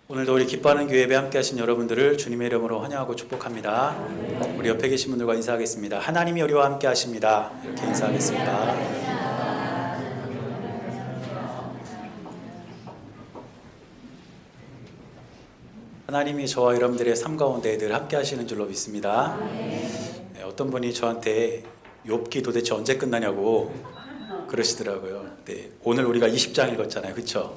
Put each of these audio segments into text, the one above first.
오늘도 우리 기뻐하는 교회 예배 함께 하신 여러분들을 주님의 이름으로 환영하고 축복합니다. 우리 옆에 계신 분들과 인사하겠습니다. 하나님이 우리와 함께 하십니다. 이렇게 인사하겠습니다. 하나님이 저와 여러분들의 삶 가운데 늘 함께 하시는 줄로 믿습니다. 어떤 분이 저한테 욥기 도대체 언제 끝나냐고 그러시더라고요. 오늘 우리가 20장 읽었잖아요. 그렇죠?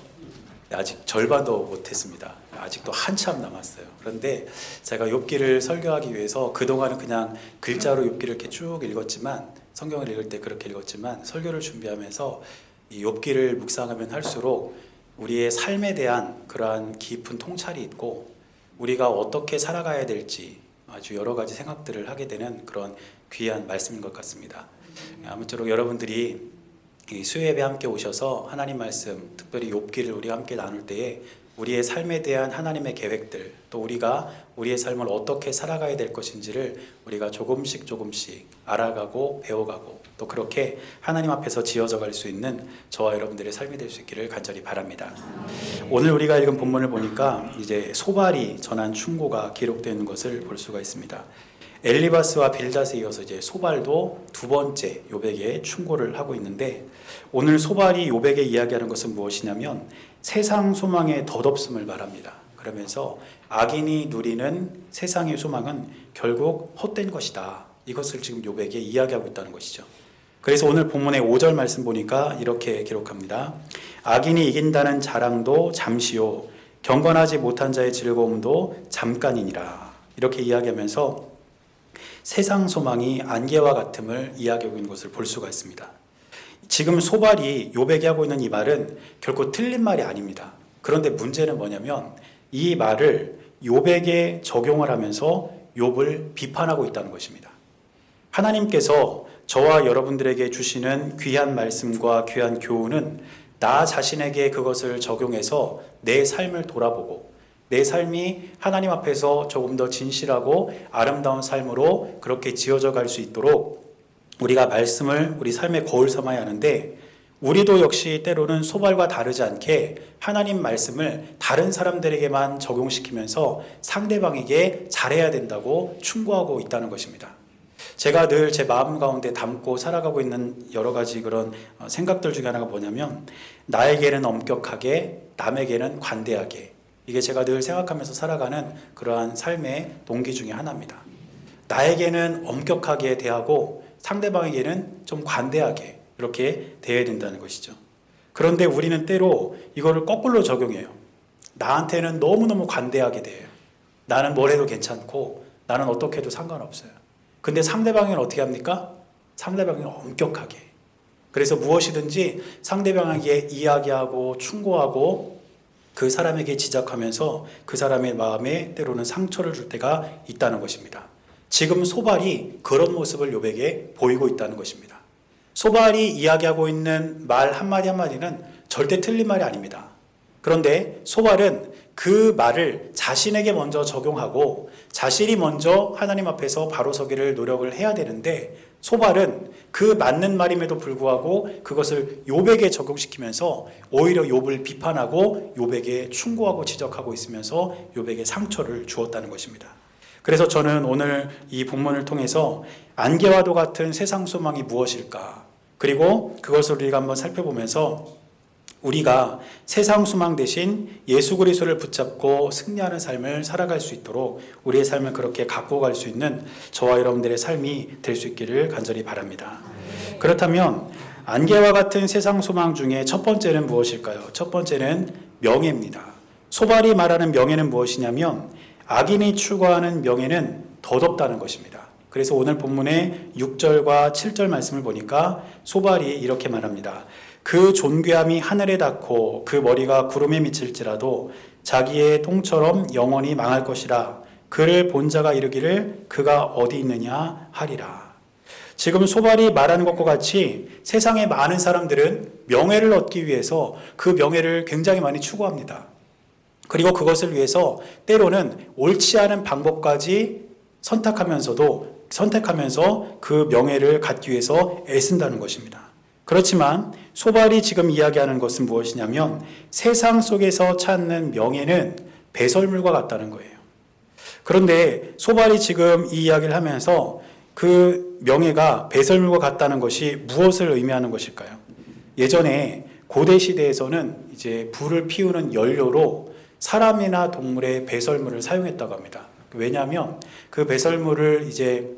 아직 절반도 못했습니다. 아직도 한참 남았어요. 그런데 제가 욥기를 설교하기 위해서 그동안은 그냥 글자로 욥기를 이렇게 쭉 읽었지만, 성경을 읽을 때 그렇게 읽었지만, 설교를 준비하면서 이 욥기를 묵상하면 할수록 우리의 삶에 대한 그러한 깊은 통찰이 있고, 우리가 어떻게 살아가야 될지 아주 여러 가지 생각들을 하게 되는 그런 귀한 말씀인 것 같습니다. 아무쪼록 여러분들이 이 수요예배 함께 오셔서 하나님 말씀, 특별히 욥기를 우리가 함께 나눌 때에 우리의 삶에 대한 하나님의 계획들, 또 우리가 우리의 삶을 어떻게 살아가야 될 것인지를 우리가 조금씩 알아가고 배워가고, 또 그렇게 하나님 앞에서 지어져 갈 수 있는 저와 여러분들의 삶이 될 수 있기를 간절히 바랍니다. 오늘 우리가 읽은 본문을 보니까 이제 소발이 전한 충고가 기록되어 있는 것을 볼 수가 있습니다. 엘리바스와 빌닷에 이어서 이제 소발도 두 번째 욥에게 충고를 하고 있는데, 오늘 소발이 욥에게 이야기하는 것은 무엇이냐면 세상 소망의 덧없음을 말합니다. 그러면서 악인이 누리는 세상의 소망은 결국 헛된 것이다, 이것을 지금 욥에게 이야기하고 있다는 것이죠. 그래서 오늘 본문의 5절 말씀 보니까 이렇게 기록합니다. 악인이 이긴다는 자랑도 잠시요, 경건하지 못한 자의 즐거움도 잠깐이니라. 이렇게 이야기하면서 세상 소망이 안개와 같음을 이야기하고 있는 것을 볼 수가 있습니다. 지금 소발이 욥에게 하고 있는 이 말은 결코 틀린 말이 아닙니다. 그런데 문제는 뭐냐면 이 말을 욥에게 적용을 하면서 욥을 비판하고 있다는 것입니다. 하나님께서 저와 여러분들에게 주시는 귀한 말씀과 귀한 교훈은 나 자신에게 그것을 적용해서 내 삶을 돌아보고, 내 삶이 하나님 앞에서 조금 더 진실하고 아름다운 삶으로 그렇게 지어져 갈 수 있도록 우리가 말씀을 우리 삶의 거울 삼아야 하는데, 우리도 역시 때로는 소발과 다르지 않게 하나님 말씀을 다른 사람들에게만 적용시키면서 상대방에게 잘해야 된다고 충고하고 있다는 것입니다. 제가 늘 제 마음 가운데 담고 살아가고 있는 여러 가지 그런 생각들 중에 하나가 뭐냐면, 나에게는 엄격하게, 남에게는 관대하게, 이게 제가 늘 생각하면서 살아가는 그러한 삶의 동기 중에 하나입니다. 나에게는 엄격하게 대하고 상대방에게는 좀 관대하게 이렇게 대해야 된다는 것이죠. 그런데 우리는 때로 이거를 거꾸로 적용해요. 나한테는 너무너무 관대하게 대해요. 나는 뭘 해도 괜찮고 나는 어떻게 해도 상관없어요. 근데 상대방은 어떻게 합니까? 상대방은 엄격하게. 그래서 무엇이든지 상대방에게 이야기하고 충고하고 그 사람에게 지적하면서 그 사람의 마음에 때로는 상처를 줄 때가 있다는 것입니다. 지금 소발이 그런 모습을 욥에게 보이고 있다는 것입니다. 소발이 이야기하고 있는 말 한마디 한마디는 절대 틀린 말이 아닙니다. 그런데 소발은 그 말을 자신에게 먼저 적용하고 자신이 먼저 하나님 앞에서 바로 서기를 노력을 해야 되는데, 소발은 그 맞는 말임에도 불구하고 그것을 욥에게 적용시키면서 오히려 욥을 비판하고 욥에게 충고하고 지적하고 있으면서 욥에게 상처를 주었다는 것입니다. 그래서 저는 오늘 이 본문을 통해서 안개와도 같은 세상 소망이 무엇일까, 그리고 그것을 우리가 한번 살펴보면서 우리가 세상 소망 대신 예수 그리스도를 붙잡고 승리하는 삶을 살아갈 수 있도록 우리의 삶을 그렇게 갖고 갈 수 있는 저와 여러분들의 삶이 될 수 있기를 간절히 바랍니다. 그렇다면 안개와 같은 세상 소망 중에 첫 번째는 무엇일까요? 첫 번째는 명예입니다. 소발이 말하는 명예는 무엇이냐면 악인이 추구하는 명예는 덧없다는 것입니다. 그래서 오늘 본문의 6절과 7절 말씀을 보니까 소발이 이렇게 말합니다. 그 존귀함이 하늘에 닿고 그 머리가 구름에 미칠지라도 자기의 똥처럼 영원히 망할 것이라. 그를 본 자가 이르기를 그가 어디 있느냐 하리라. 지금 소발이 말하는 것과 같이 세상의 많은 사람들은 명예를 얻기 위해서 그 명예를 굉장히 많이 추구합니다. 그리고 그것을 위해서 때로는 옳지 않은 방법까지 선택하면서 그 명예를 갖기 위해서 애쓴다는 것입니다. 그렇지만 소발이 지금 이야기하는 것은 무엇이냐면 세상 속에서 찾는 명예는 배설물과 같다는 거예요. 그런데 소발이 지금 이 이야기를 하면서 그 명예가 배설물과 같다는 것이 무엇을 의미하는 것일까요? 예전에 고대 시대에서는 이제 불을 피우는 연료로 사람이나 동물의 배설물을 사용했다고 합니다. 왜냐하면 그 배설물을 이제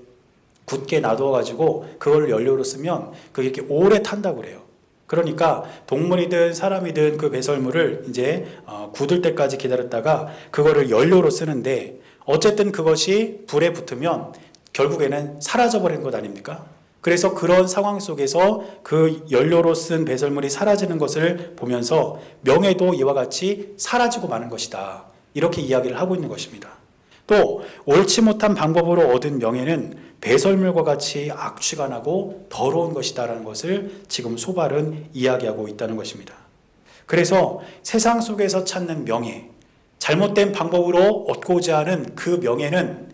굳게 놔두어 가지고 그걸 연료로 쓰면 그게 이렇게 오래 탄다고 그래요. 그러니까 동물이든 사람이든 그 배설물을 이제 굳을 때까지 기다렸다가 그거를 연료로 쓰는데, 어쨌든 그것이 불에 붙으면 결국에는 사라져 버리는 것 아닙니까? 그래서 그런 상황 속에서 그 연료로 쓴 배설물이 사라지는 것을 보면서 명예도 이와 같이 사라지고 마는 것이다, 이렇게 이야기를 하고 있는 것입니다. 또 옳지 못한 방법으로 얻은 명예는 배설물과 같이 악취가 나고 더러운 것이다라는 것을 지금 소발은 이야기하고 있다는 것입니다. 그래서 세상 속에서 찾는 명예, 잘못된 방법으로 얻고자 하는 그 명예는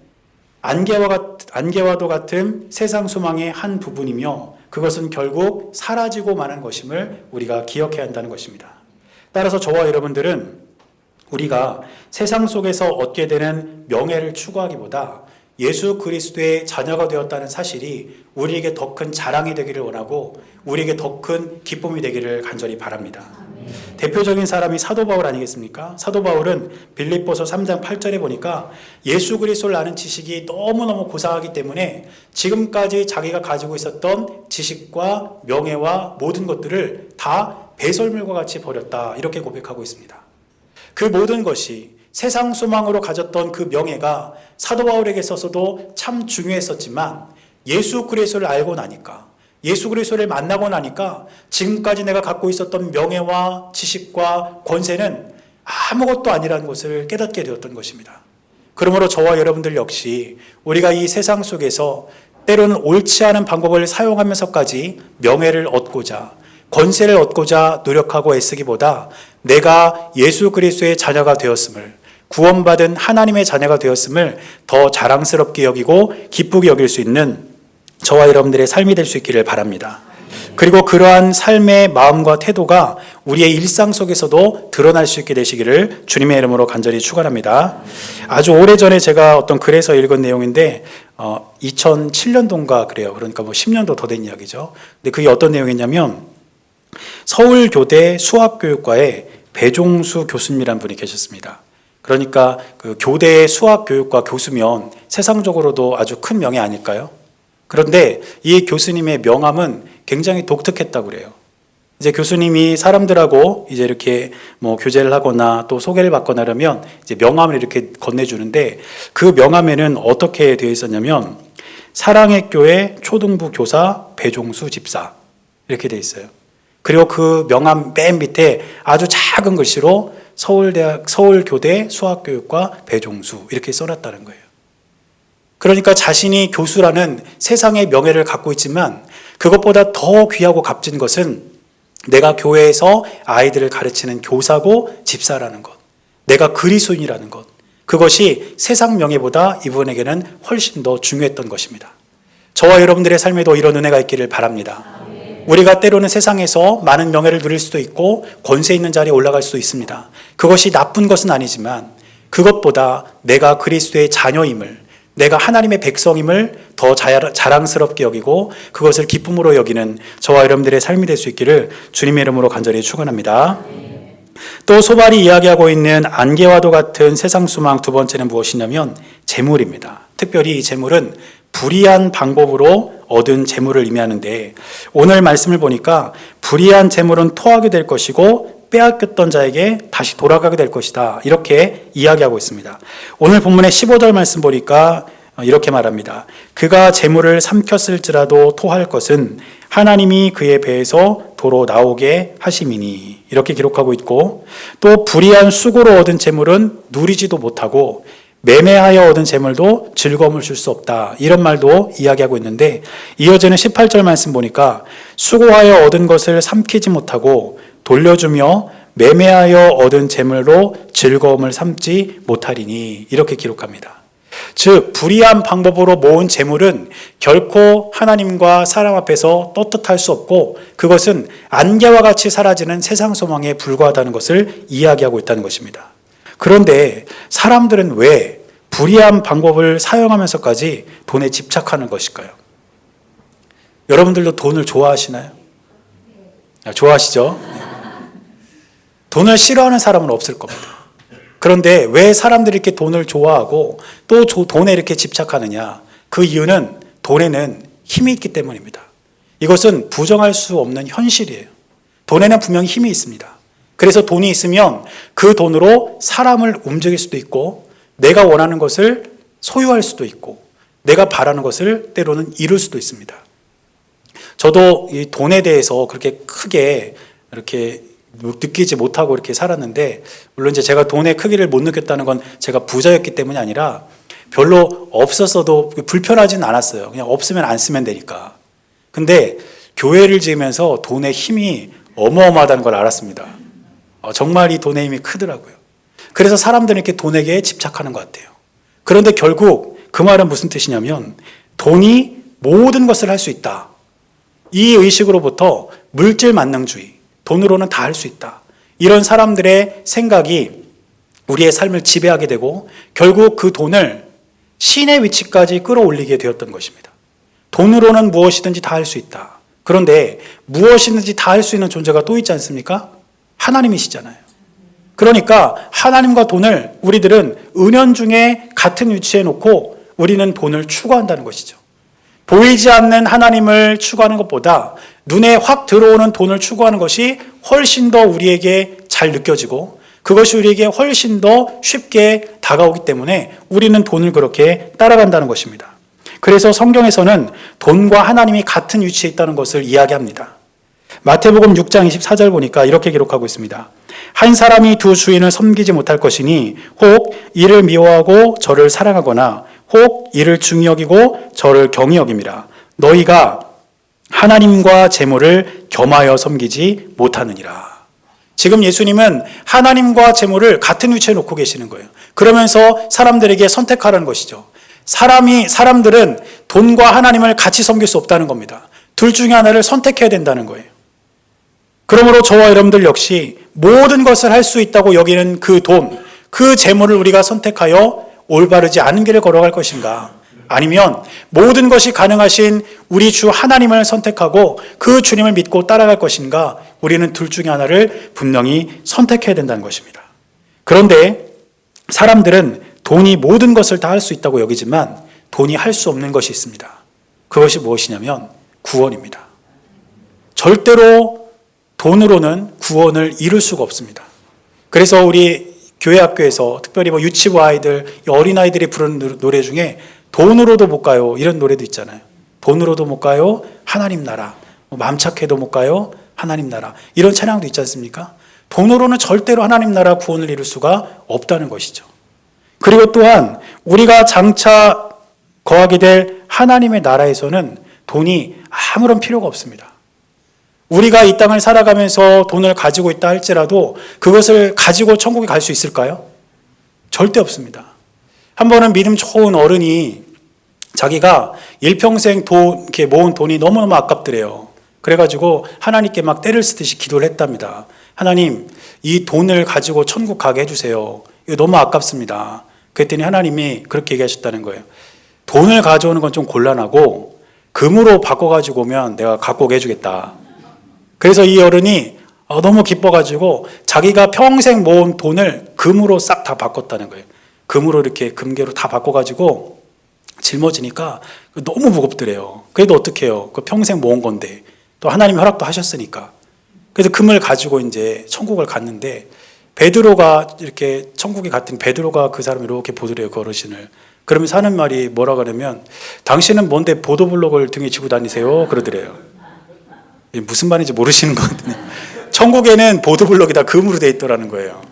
안개와도 같은 세상 소망의 한 부분이며, 그것은 결국 사라지고 마는 것임을 우리가 기억해야 한다는 것입니다. 따라서 저와 여러분들은 우리가 세상 속에서 얻게 되는 명예를 추구하기보다 예수 그리스도의 자녀가 되었다는 사실이 우리에게 더 큰 자랑이 되기를 원하고 우리에게 더 큰 기쁨이 되기를 간절히 바랍니다. 대표적인 사람이 사도 바울 아니겠습니까? 사도 바울은 빌립보서 3장 8절에 보니까 예수 그리스도를 아는 지식이 너무너무 고상하기 때문에 지금까지 자기가 가지고 있었던 지식과 명예와 모든 것들을 다 배설물과 같이 버렸다, 이렇게 고백하고 있습니다. 그 모든 것이 세상 소망으로 가졌던 그 명예가 사도 바울에게 있어서도 참 중요했었지만, 예수 그리스도를 알고 나니까, 예수 그리스도를 만나고 나니까 지금까지 내가 갖고 있었던 명예와 지식과 권세는 아무것도 아니라는 것을 깨닫게 되었던 것입니다. 그러므로 저와 여러분들 역시 우리가 이 세상 속에서 때로는 옳지 않은 방법을 사용하면서까지 명예를 얻고자, 권세를 얻고자 노력하고 애쓰기보다 내가 예수 그리스도의 자녀가 되었음을, 구원받은 하나님의 자녀가 되었음을 더 자랑스럽게 여기고 기쁘게 여길 수 있는 저와 여러분들의 삶이 될 수 있기를 바랍니다. 그리고 그러한 삶의 마음과 태도가 우리의 일상 속에서도 드러날 수 있게 되시기를 주님의 이름으로 간절히 축원합니다. 아주 오래전에 제가 어떤 글에서 읽은 내용인데 2007년도인가 그래요. 그러니까 10년도 더 된 이야기죠. 근데 그게 어떤 내용이냐면, 서울교대 수학교육과에 배종수 교수님이라는 분이 계셨습니다. 그러니까 그 교대의 수학교육과 교수면 세상적으로도 아주 큰 명예 아닐까요? 그런데 이 교수님의 명함은 굉장히 독특했다고 그래요. 이제 교수님이 사람들하고 이제 이렇게 교제를 하거나 또 소개를 받거나 하면 이제 명함을 이렇게 건네주는데, 그 명함에는 어떻게 되어 있었냐면, 사랑의 교회 초등부 교사 배종수 집사, 이렇게 되어 있어요. 그리고 그 명함 맨 밑에 아주 작은 글씨로 서울교대 수학교육과 배종수, 이렇게 써놨다는 거예요. 그러니까 자신이 교수라는 세상의 명예를 갖고 있지만 그것보다 더 귀하고 값진 것은 내가 교회에서 아이들을 가르치는 교사고 집사라는 것, 내가 그리스도인이라는 것, 그것이 세상 명예보다 이분에게는 훨씬 더 중요했던 것입니다. 저와 여러분들의 삶에도 이런 은혜가 있기를 바랍니다. 우리가 때로는 세상에서 많은 명예를 누릴 수도 있고 권세 있는 자리에 올라갈 수도 있습니다. 그것이 나쁜 것은 아니지만 그것보다 내가 그리스도의 자녀임을, 내가 하나님의 백성임을 더 자랑스럽게 여기고 그것을 기쁨으로 여기는 저와 여러분들의 삶이 될 수 있기를 주님의 이름으로 간절히 축원합니다. 또 소발이 이야기하고 있는 안개와도 같은 세상 소망 두 번째는 무엇이냐면 재물입니다. 특별히 이 재물은 불의한 방법으로 얻은 재물을 의미하는데, 오늘 말씀을 보니까 불의한 재물은 토하게 될 것이고 빼앗겼던 자에게 다시 돌아가게 될 것이다, 이렇게 이야기하고 있습니다. 오늘 본문의 15절 말씀 보니까 이렇게 말합니다. 그가 재물을 삼켰을지라도 토할 것은 하나님이 그의 배에서 도로 나오게 하심이니, 이렇게 기록하고 있고, 또 불의한 수고로 얻은 재물은 누리지도 못하고 매매하여 얻은 재물도 즐거움을 줄 수 없다, 이런 말도 이야기하고 있는데, 이어지는 18절 말씀 보니까 수고하여 얻은 것을 삼키지 못하고 돌려주며 매매하여 얻은 재물로 즐거움을 삼지 못하리니, 이렇게 기록합니다. 즉 불의한 방법으로 모은 재물은 결코 하나님과 사람 앞에서 떳떳할 수 없고 그것은 안개와 같이 사라지는 세상 소망에 불과하다는 것을 이야기하고 있다는 것입니다. 그런데 사람들은 왜 불의한 방법을 사용하면서까지 돈에 집착하는 것일까요? 여러분들도 돈을 좋아하시나요? 좋아하시죠? 돈을 싫어하는 사람은 없을 겁니다. 그런데 왜 사람들이 이렇게 돈을 좋아하고 또 돈에 이렇게 집착하느냐? 그 이유는 돈에는 힘이 있기 때문입니다. 이것은 부정할 수 없는 현실이에요. 돈에는 분명히 힘이 있습니다. 그래서 돈이 있으면 그 돈으로 사람을 움직일 수도 있고 내가 원하는 것을 소유할 수도 있고 내가 바라는 것을 때로는 이룰 수도 있습니다. 저도 이 돈에 대해서 그렇게 크게 이렇게 느끼지 못하고 이렇게 살았는데, 물론 이제 제가 돈의 크기를 못 느꼈다는 건 제가 부자였기 때문이 아니라 별로 없었어도 불편하진 않았어요. 그냥 없으면 안 쓰면 되니까. 근데 교회를 지으면서 돈의 힘이 어마어마하다는 걸 알았습니다. 정말 이 돈의 힘이 크더라고요. 그래서 사람들은 이렇게 돈에게 집착하는 것 같아요. 그런데 결국 그 말은 무슨 뜻이냐면 돈이 모든 것을 할 수 있다. 이 의식으로부터 물질 만능주의, 돈으로는 다 할 수 있다. 이런 사람들의 생각이 우리의 삶을 지배하게 되고 결국 그 돈을 신의 위치까지 끌어올리게 되었던 것입니다. 돈으로는 무엇이든지 다 할 수 있다. 그런데 무엇이든지 다 할 수 있는 존재가 또 있지 않습니까? 하나님이시잖아요. 그러니까 하나님과 돈을 우리들은 은연중에 같은 위치에 놓고 우리는 돈을 추구한다는 것이죠. 보이지 않는 하나님을 추구하는 것보다 눈에 확 들어오는 돈을 추구하는 것이 훨씬 더 우리에게 잘 느껴지고 그것이 우리에게 훨씬 더 쉽게 다가오기 때문에 우리는 돈을 그렇게 따라간다는 것입니다. 그래서 성경에서는 돈과 하나님이 같은 위치에 있다는 것을 이야기합니다. 마태복음 6장 24절 보니까 이렇게 기록하고 있습니다. 한 사람이 두 주인을 섬기지 못할 것이니 혹 이를 미워하고 저를 사랑하거나 혹 이를 중히 여기고 저를 경히 여김이라. 너희가 하나님과 재물을 겸하여 섬기지 못하느니라. 지금 예수님은 하나님과 재물을 같은 위치에 놓고 계시는 거예요. 그러면서 사람들에게 선택하라는 것이죠. 사람들은 돈과 하나님을 같이 섬길 수 없다는 겁니다. 둘 중에 하나를 선택해야 된다는 거예요. 그러므로 저와 여러분들 역시 모든 것을 할 수 있다고 여기는 그 돈, 그 재물을 우리가 선택하여 올바르지 않은 길을 걸어갈 것인가? 아니면 모든 것이 가능하신 우리 주 하나님을 선택하고 그 주님을 믿고 따라갈 것인가? 우리는 둘 중에 하나를 분명히 선택해야 된다는 것입니다. 그런데 사람들은 돈이 모든 것을 다 할 수 있다고 여기지만 돈이 할 수 없는 것이 있습니다. 그것이 무엇이냐면 구원입니다. 절대로 돈으로는 구원을 이룰 수가 없습니다. 그래서 우리 교회 학교에서 특별히 유치부 아이들, 어린아이들이 부르는 노래 중에 돈으로도 못 가요 이런 노래도 있잖아요. 돈으로도 못 가요 하나님 나라, 맘착해도 못 가요 하나님 나라, 이런 찬양도 있지 않습니까? 돈으로는 절대로 하나님 나라 구원을 이룰 수가 없다는 것이죠. 그리고 또한 우리가 장차 거하게 될 하나님의 나라에서는 돈이 아무런 필요가 없습니다. 우리가 이 땅을 살아가면서 돈을 가지고 있다 할지라도 그것을 가지고 천국에 갈 수 있을까요? 절대 없습니다. 한 번은 믿음 좋은 어른이 자기가 일평생 이렇게 모은 돈이 너무너무 아깝더래요. 그래가지고 하나님께 막 때를 쓰듯이 기도를 했답니다. 하나님, 이 돈을 가지고 천국 가게 해주세요. 이거 너무 아깝습니다. 그랬더니 하나님이 그렇게 얘기하셨다는 거예요. 돈을 가져오는 건 좀 곤란하고 금으로 바꿔가지고 오면 내가 갖고 오게 해주겠다. 그래서 이 어른이 너무 기뻐가지고 자기가 평생 모은 돈을 금으로 싹 다 바꿨다는 거예요. 금으로 이렇게 금괴로 다 바꿔가지고 짊어지니까 너무 무겁더래요. 그래도 어떡해요. 그 평생 모은 건데 또 하나님 허락도 하셨으니까. 그래서 금을 가지고 이제 천국을 갔는데 베드로가 이렇게 천국에 갔더니 베드로가 그 사람을 이렇게 보더래요. 그 어르신을. 그러면서 하는 말이 뭐라 그러면 당신은 뭔데 보도블록을 등에 지고 다니세요? 그러더래요. 무슨 말인지 모르시는 것 같은데 천국에는 보도블록이 다 금으로 돼 있더라는 거예요.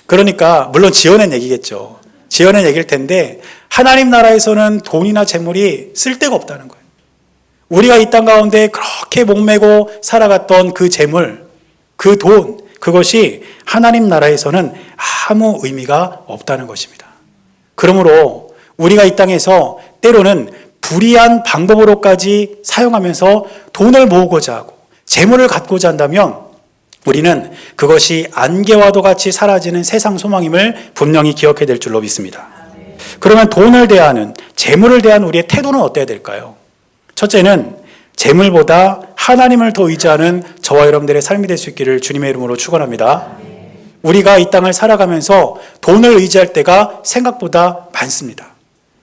그러니까 물론 지어낸 얘기겠죠. 지어낸 얘기일 텐데 하나님 나라에서는 돈이나 재물이 쓸데가 없다는 거예요. 우리가 이 땅 가운데 그렇게 목매고 살아갔던 그 재물, 그 돈, 그것이 하나님 나라에서는 아무 의미가 없다는 것입니다. 그러므로 우리가 이 땅에서 때로는 불의한 방법으로까지 사용하면서 돈을 모으고자 하고 재물을 갖고자 한다면 우리는 그것이 안개와도 같이 사라지는 세상 소망임을 분명히 기억해야 될 줄로 믿습니다. 그러면 돈을 대하는, 재물을 대한 우리의 태도는 어때야 될까요? 첫째는 재물보다 하나님을 더 의지하는 저와 여러분들의 삶이 될 수 있기를 주님의 이름으로 축원합니다. 우리가 이 땅을 살아가면서 돈을 의지할 때가 생각보다 많습니다.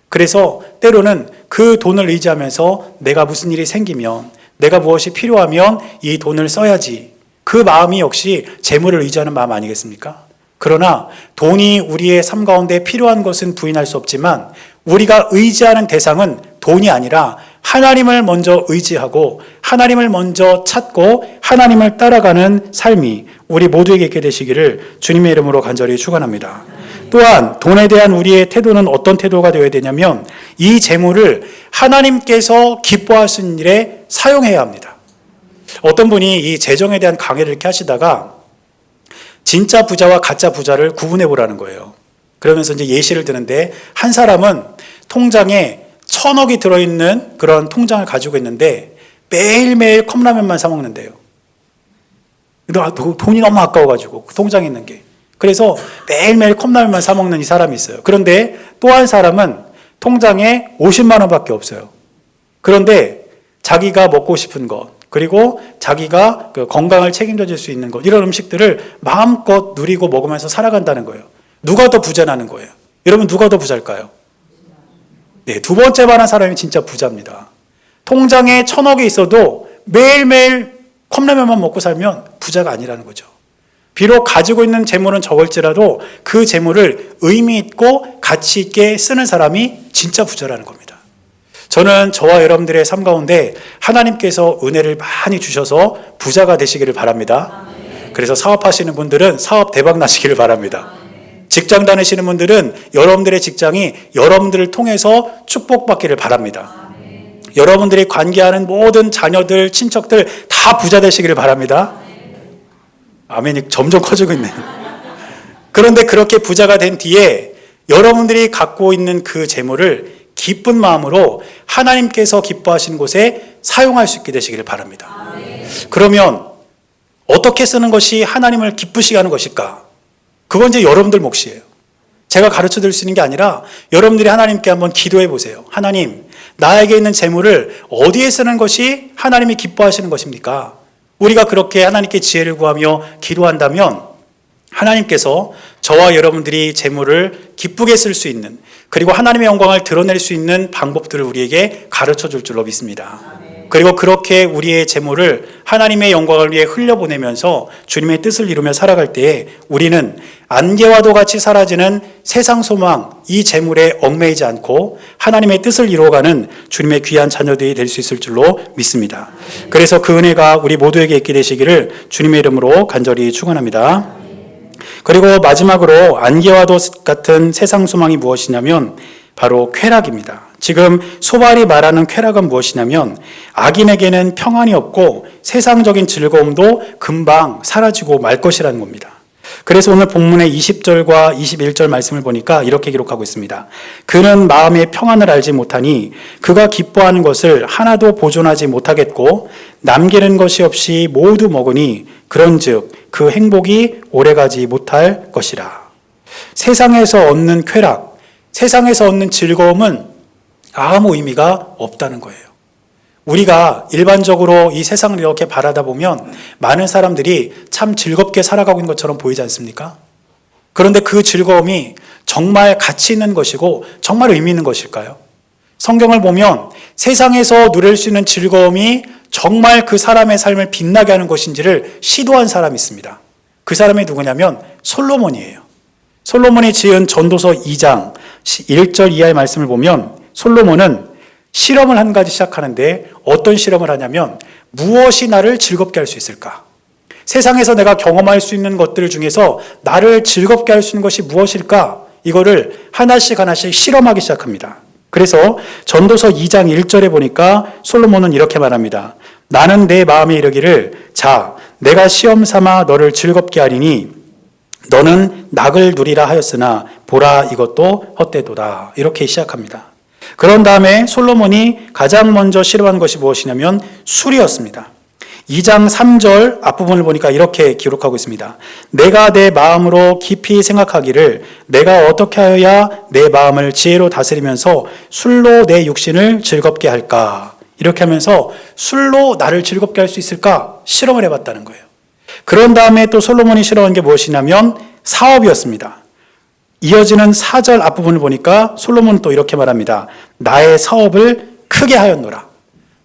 그래서 때로는 그 돈을 의지하면서 내가 무슨 일이 생기면, 내가 무엇이 필요하면 이 돈을 써야지, 그 마음이 역시 재물을 의지하는 마음 아니겠습니까? 그러나 돈이 우리의 삶 가운데 필요한 것은 부인할 수 없지만 우리가 의지하는 대상은 돈이 아니라 하나님을 먼저 의지하고 하나님을 먼저 찾고 하나님을 따라가는 삶이 우리 모두에게 있게 되시기를 주님의 이름으로 간절히 축원합니다. 또한 돈에 대한 우리의 태도는 어떤 태도가 되어야 되냐면 이 재물을 하나님께서 기뻐하시는 일에 사용해야 합니다. 어떤 분이 이 재정에 대한 강의를 이렇게 하시다가 진짜 부자와 가짜 부자를 구분해 보라는 거예요. 그러면서 이제 예시를 드는데 한 사람은 통장에 1,000억이 들어있는 그런 통장을 가지고 있는데 매일매일 컵라면만 사 먹는데요. 돈이 너무 아까워가지고 그 통장에 있는 게. 그래서 매일매일 컵라면만 사 먹는 이 사람이 있어요. 그런데 또 한 사람은 통장에 50만 원밖에 없어요. 그런데 자기가 먹고 싶은 것, 그리고 자기가 그 건강을 책임져 줄 수 있는 것, 이런 음식들을 마음껏 누리고 먹으면서 살아간다는 거예요. 누가 더 부자라는 거예요? 여러분 누가 더 부자일까요? 네, 두 번째 말한 사람이 진짜 부자입니다. 통장에 1,000억이 있어도 매일매일 컵라면만 먹고 살면 부자가 아니라는 거죠. 비록 가지고 있는 재물은 적을지라도 그 재물을 의미 있고 가치 있게 쓰는 사람이 진짜 부자라는 겁니다. 저는 저와 여러분들의 삶 가운데 하나님께서 은혜를 많이 주셔서 부자가 되시기를 바랍니다. 그래서 사업하시는 분들은 사업 대박 나시기를 바랍니다. 직장 다니시는 분들은 여러분들의 직장이 여러분들을 통해서 축복받기를 바랍니다. 여러분들이 관계하는 모든 자녀들, 친척들 다 부자 되시기를 바랍니다. 아멘이 점점 커지고 있네요. 그런데 그렇게 부자가 된 뒤에 여러분들이 갖고 있는 그 재물을 기쁜 마음으로 하나님께서 기뻐하시는 곳에 사용할 수 있게 되시기를 바랍니다. 그러면 어떻게 쓰는 것이 하나님을 기쁘시게 하는 것일까? 그건 이제 여러분들 몫이에요. 제가 가르쳐 드릴 수 있는 게 아니라 여러분들이 하나님께 한번 기도해 보세요. 하나님, 나에게 있는 재물을 어디에 쓰는 것이 하나님이 기뻐하시는 것입니까? 우리가 그렇게 하나님께 지혜를 구하며 기도한다면 하나님께서 저와 여러분들이 재물을 기쁘게 쓸 수 있는, 그리고 하나님의 영광을 드러낼 수 있는 방법들을 우리에게 가르쳐 줄 줄로 믿습니다. 그리고 그렇게 우리의 재물을 하나님의 영광을 위해 흘려보내면서 주님의 뜻을 이루며 살아갈 때에 우리는 안개와도 같이 사라지는 세상 소망, 이 재물에 얽매이지 않고 하나님의 뜻을 이루어가는 주님의 귀한 자녀들이 될 수 있을 줄로 믿습니다. 그래서 그 은혜가 우리 모두에게 있게 되시기를 주님의 이름으로 간절히 축원합니다. 그리고 마지막으로 안개와도 같은 세상 소망이 무엇이냐면 바로 쾌락입니다. 지금 소발이 말하는 쾌락은 무엇이냐면 악인에게는 평안이 없고 세상적인 즐거움도 금방 사라지고 말 것이라는 겁니다. 그래서 오늘 본문의 20절과 21절 말씀을 보니까 이렇게 기록하고 있습니다. 그는 마음의 평안을 알지 못하니 그가 기뻐하는 것을 하나도 보존하지 못하겠고 남기는 것이 없이 모두 먹으니 그런즉 그 행복이 오래가지 못할 것이라. 세상에서 얻는 쾌락, 세상에서 얻는 즐거움은 아무 의미가 없다는 거예요. 우리가 일반적으로 이 세상을 이렇게 바라다 보면 많은 사람들이 참 즐겁게 살아가고 있는 것처럼 보이지 않습니까? 그런데 그 즐거움이 정말 가치 있는 것이고 정말 의미 있는 것일까요? 성경을 보면 세상에서 누릴 수 있는 즐거움이 정말 그 사람의 삶을 빛나게 하는 것인지를 시도한 사람이 있습니다. 그 사람이 누구냐면 솔로몬이에요. 솔로몬이 지은 전도서 2장 1절 이하의 말씀을 보면 솔로몬은 실험을 한 가지 시작하는데 어떤 실험을 하냐면 무엇이 나를 즐겁게 할 수 있을까? 세상에서 내가 경험할 수 있는 것들 중에서 나를 즐겁게 할 수 있는 것이 무엇일까? 이거를 하나씩 실험하기 시작합니다. 그래서 전도서 2장 1절에 보니까 솔로몬은 이렇게 말합니다. 나는 내 마음에 이르기를 자, 내가 시험 삼아 너를 즐겁게 하리니 너는 낙을 누리라 하였으나 보라 이것도 헛되도다. 이렇게 시작합니다. 그런 다음에 솔로몬이 가장 먼저 실험한 것이 무엇이냐면 술이었습니다. 2장 3절 앞부분을 보니까 이렇게 기록하고 있습니다. 내가 내 마음으로 깊이 생각하기를 내가 어떻게 하여야 내 마음을 지혜로 다스리면서 술로 내 육신을 즐겁게 할까? 이렇게 하면서 술로 나를 즐겁게 할 수 있을까? 실험을 해봤다는 거예요. 그런 다음에 또 솔로몬이 실험한 게 무엇이냐면 사업이었습니다. 이어지는 4절 앞부분을 보니까 솔로몬은 또 이렇게 말합니다. 나의 사업을 크게 하였노라.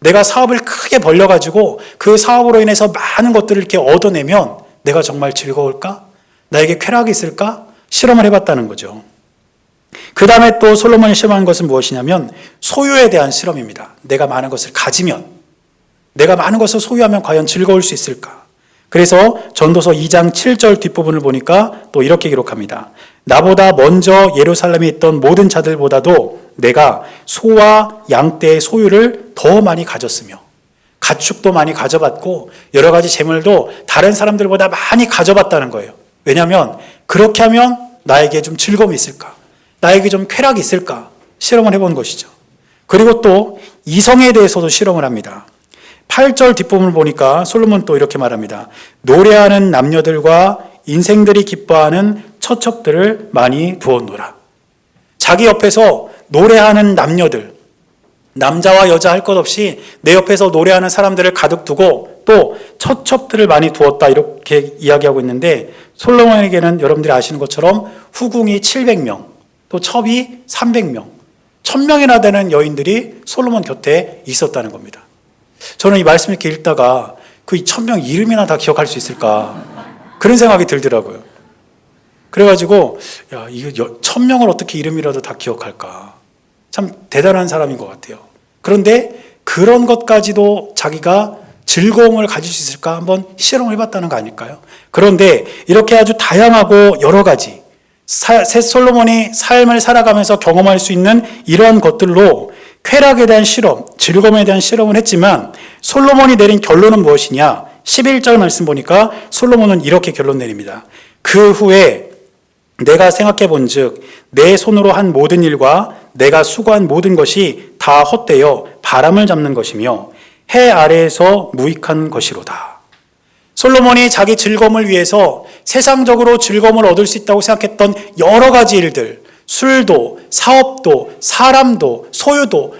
내가 사업을 크게 벌려가지고 그 사업으로 인해서 많은 것들을 이렇게 얻어내면 내가 정말 즐거울까? 나에게 쾌락이 있을까? 실험을 해봤다는 거죠. 그 다음에 또 솔로몬이 실험한 것은 무엇이냐면 소유에 대한 실험입니다. 내가 많은 것을 가지면, 내가 많은 것을 소유하면 과연 즐거울 수 있을까? 그래서 전도서 2장 7절 뒷부분을 보니까 또 이렇게 기록합니다. 나보다 먼저 예루살렘에 있던 모든 자들보다도 내가 소와 양떼의 소유를 더 많이 가졌으며 가축도 많이 가져봤고 여러 가지 재물도 다른 사람들보다 많이 가져봤다는 거예요. 왜냐하면 그렇게 하면 나에게 좀 즐거움이 있을까? 나에게 좀 쾌락이 있을까? 실험을 해본 것이죠. 그리고 또 이성에 대해서도 실험을 합니다. 8절 뒷부분을 보니까 솔로몬 또 이렇게 말합니다. 노래하는 남녀들과 인생들이 기뻐하는 처첩들을 많이 두었노라. 자기 옆에서 노래하는 남녀들, 남자와 여자 할 것 없이 내 옆에서 노래하는 사람들을 가득 두고 또 처첩들을 많이 두었다 이렇게 이야기하고 있는데 솔로몬에게는 여러분들이 아시는 것처럼 후궁이 700명, 또 첩이 300명, 1000명이나 되는 여인들이 솔로몬 곁에 있었다는 겁니다. 저는 이 말씀 이렇게 읽다가 그 1000명 이름이나 다 기억할 수 있을까 그런 생각이 들더라고요. 그래가지고 야, 이거 1000명을 어떻게 이름이라도 다 기억할까? 참 대단한 사람인 것 같아요. 그런데 그런 것까지도 자기가 즐거움을 가질 수 있을까 한번 실험을 해봤다는 거 아닐까요? 그런데 이렇게 아주 다양하고 여러 가지 새 솔로몬이 삶을 살아가면서 경험할 수 있는 이러한 것들로 쾌락에 대한 실험, 즐거움에 대한 실험을 했지만 솔로몬이 내린 결론은 무엇이냐? 11절 말씀 보니까 솔로몬은 이렇게 결론 내립니다. 그 후에 내가 생각해 본즉 내 손으로 한 모든 일과 내가 수고한 모든 것이 다 헛되어 바람을 잡는 것이며 해 아래에서 무익한 것이로다. 솔로몬이 자기 즐거움을 위해서 세상적으로 즐거움을 얻을 수 있다고 생각했던 여러 가지 일들, 술도, 사업도, 사람도, 소유도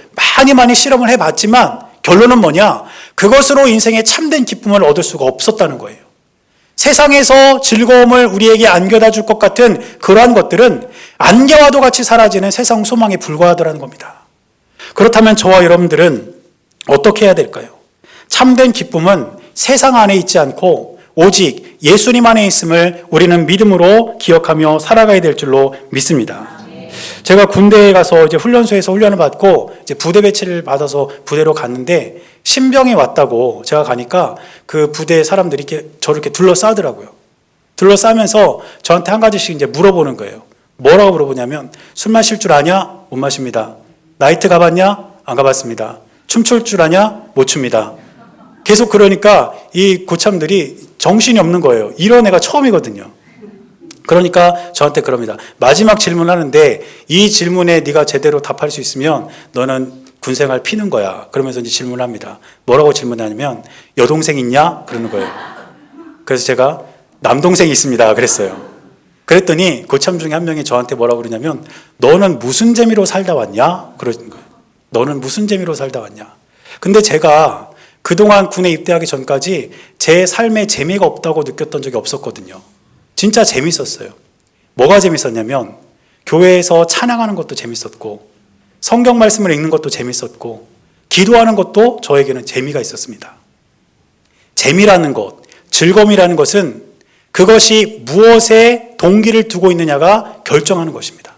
많이 실험을 해봤지만 결론은 뭐냐? 그것으로 인생의 참된 기쁨을 얻을 수가 없었다는 거예요. 세상에서 즐거움을 우리에게 안겨다 줄 것 같은 그러한 것들은 안개와도 같이 사라지는 세상 소망에 불과하더라는 겁니다. 그렇다면 저와 여러분들은 어떻게 해야 될까요? 참된 기쁨은 세상 안에 있지 않고 오직 예수님 안에 있음을 우리는 믿음으로 기억하며 살아가야 될 줄로 믿습니다. 제가 군대에 가서 이제 훈련소에서 훈련을 받고 이제 부대 배치를 받아서 부대로 갔는데 신병이 왔다고 제가 가니까 그 부대 사람들이 이렇게 저를 이렇게 둘러싸더라고요. 둘러싸면서 저한테 한 가지씩 이제 물어보는 거예요. 뭐라고 물어보냐면 술 마실 줄 아냐? 못 마십니다. 나이트 가봤냐? 안 가봤습니다. 춤출 줄 아냐? 못 춥니다. 계속 그러니까 이 고참들이 정신이 없는 거예요. 이런 애가 처음이거든요. 그러니까 저한테 그럽니다. 마지막 질문하는데 이 질문에 네가 제대로 답할 수 있으면 너는 군생활 피는 거야. 그러면서 이제 질문합니다. 뭐라고 질문하냐면 여동생 있냐? 그러는 거예요. 그래서 제가 남동생이 있습니다. 그랬어요. 그랬더니 고참 중에 한 명이 저한테 뭐라고 그러냐면 너는 무슨 재미로 살다 왔냐? 그러는 거예요. 너는 무슨 재미로 살다 왔냐? 근데 제가 그동안 군에 입대하기 전까지 제 삶에 재미가 없다고 느꼈던 적이 없었거든요. 진짜 재밌었어요. 뭐가 재밌었냐면 교회에서 찬양하는 것도 재밌었고 성경 말씀을 읽는 것도 재밌었고 기도하는 것도 저에게는 재미가 있었습니다. 재미라는 것, 즐거움이라는 것은 그것이 무엇에 동기를 두고 있느냐가 결정하는 것입니다.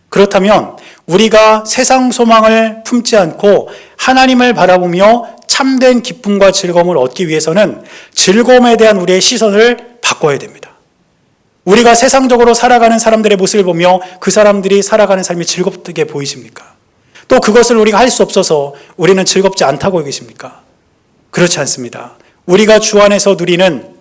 그렇다면 우리가 세상 소망을 품지 않고 하나님을 바라보며 참된 기쁨과 즐거움을 얻기 위해서는 즐거움에 대한 우리의 시선을 바꿔야 됩니다. 우리가 세상적으로 살아가는 사람들의 모습을 보며 그 사람들이 살아가는 삶이 즐겁게 보이십니까? 또 그것을 우리가 할 수 없어서 우리는 즐겁지 않다고 여기십니까? 그렇지 않습니다. 우리가 주 안에서 누리는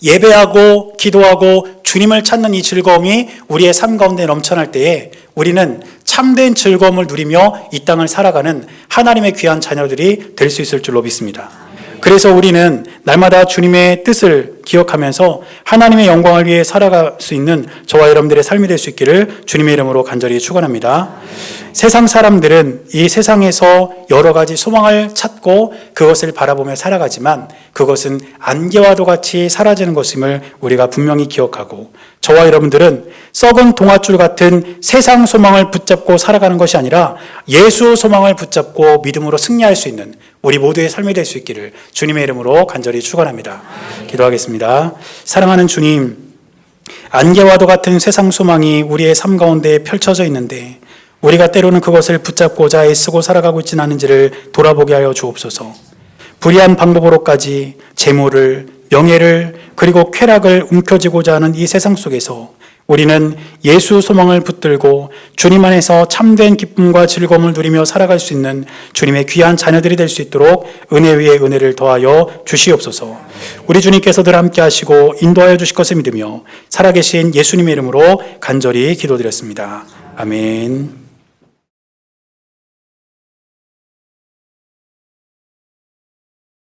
예배하고 기도하고 주님을 찾는 이 즐거움이 우리의 삶 가운데 넘쳐날 때에 우리는 참된 즐거움을 누리며 이 땅을 살아가는 하나님의 귀한 자녀들이 될 수 있을 줄로 믿습니다. 그래서 우리는 날마다 주님의 뜻을 기억하면서 하나님의 영광을 위해 살아갈 수 있는 저와 여러분들의 삶이 될 수 있기를 주님의 이름으로 간절히 축원합니다. 세상 사람들은 이 세상에서 여러 가지 소망을 찾고 그것을 바라보며 살아가지만 그것은 안개와도 같이 사라지는 것임을 우리가 분명히 기억하고, 저와 여러분들은 썩은 동아줄 같은 세상 소망을 붙잡고 살아가는 것이 아니라 예수 소망을 붙잡고 믿음으로 승리할 수 있는 우리 모두의 삶이 될 수 있기를 주님의 이름으로 간절히 축원합니다. 기도하겠습니다. 사랑하는 주님, 안개와도 같은 세상 소망이 우리의 삶 가운데 펼쳐져 있는데 우리가 때로는 그것을 붙잡고자 애쓰고 살아가고 있지는 않은지를 돌아보게 하여 주옵소서. 불의한 방법으로까지 재물을, 명예를, 그리고 쾌락을 움켜쥐고자 하는 이 세상 속에서 우리는 예수 소망을 붙들고 주님 안에서 참된 기쁨과 즐거움을 누리며 살아갈 수 있는 주님의 귀한 자녀들이 될 수 있도록 은혜 위에 은혜를 더하여 주시옵소서. 우리 주님께서 늘 함께 하시고 인도하여 주실 것을 믿으며 살아계신 예수님의 이름으로 간절히 기도드렸습니다. 아멘.